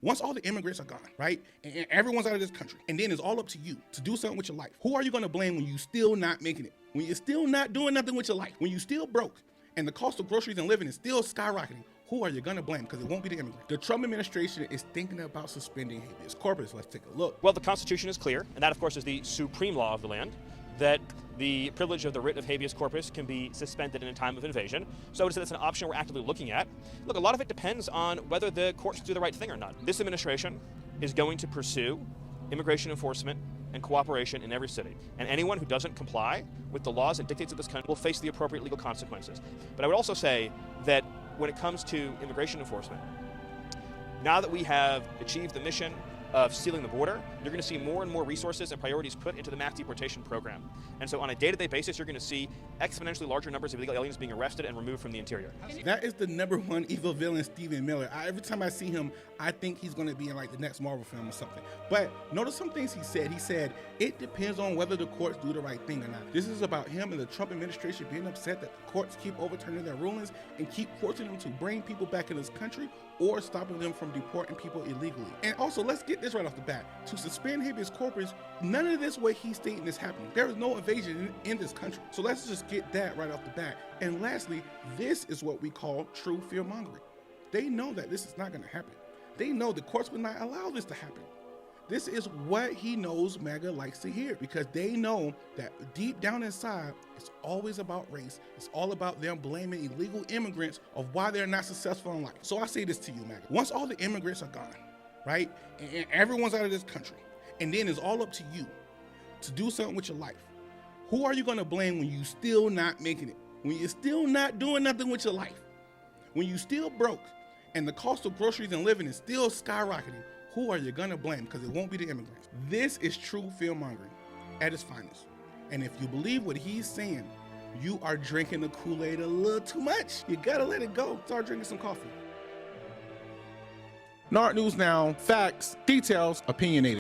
Once all the immigrants are gone, right, and everyone's out of this country, and then it's all up to you to do something with your life, who are you going to blame when you still not making it? When you're still not doing nothing with your life? When you still broke and the cost of groceries and living is still skyrocketing? Who are you going to blame? Because it won't be the immigrant. The Trump administration is thinking about suspending habeas corpus. Let's take a look. Well, the Constitution is clear, and that, of course, is the supreme law of the land, that the privilege of the writ of habeas corpus can be suspended in a time of invasion. So that's an option we're actively looking at. Look, a lot of it depends on whether the courts do the right thing or not. This administration is going to pursue immigration enforcement and cooperation in every city. And anyone who doesn't comply with the laws and dictates of this country will face the appropriate legal consequences. But I would also say that when it comes to immigration enforcement, now that we have achieved the mission of sealing the border, you're going to see more and more resources and priorities put into the mass deportation program. And so on a day-to-day basis, you're going to see exponentially larger numbers of illegal aliens being arrested and removed from the interior. That is the #1 evil villain, Stephen Miller. Every time I see him, I think he's going to be in like the next Marvel film or something. But notice some things he said. He said, it depends on whether the courts do the right thing or not. This is about him and the Trump administration being upset that the courts keep overturning their rulings and keep forcing them to bring people back in this country or stopping them from deporting people illegally. And also, let's get this right off the bat. To suspend habeas corpus, none of this way he's stating is happening. There is no invasion in this country. So let's just get that right off the bat. And lastly, this is what we call true fear-mongering. They know that this is not going to happen. They know the courts would not allow this to happen. This is what he knows MAGA likes to hear, because they know that deep down inside, it's always about race. It's all about them blaming illegal immigrants of why they're not successful in life. So I say this to you, MAGA. Once all the immigrants are gone, right, and everyone's out of this country, and then it's all up to you to do something with your life, who are you going to blame when you still not making it? When you're still not doing nothing with your life? When you still broke and the cost of groceries and living is still skyrocketing? Who are you going to blame? Because it won't be the immigrants. This is true fear-mongering at its finest. And if you believe what he's saying, you are drinking the Kool-Aid a little too much. You got to let it go. Start drinking some coffee. NARC News Now. Facts, details, opinionated.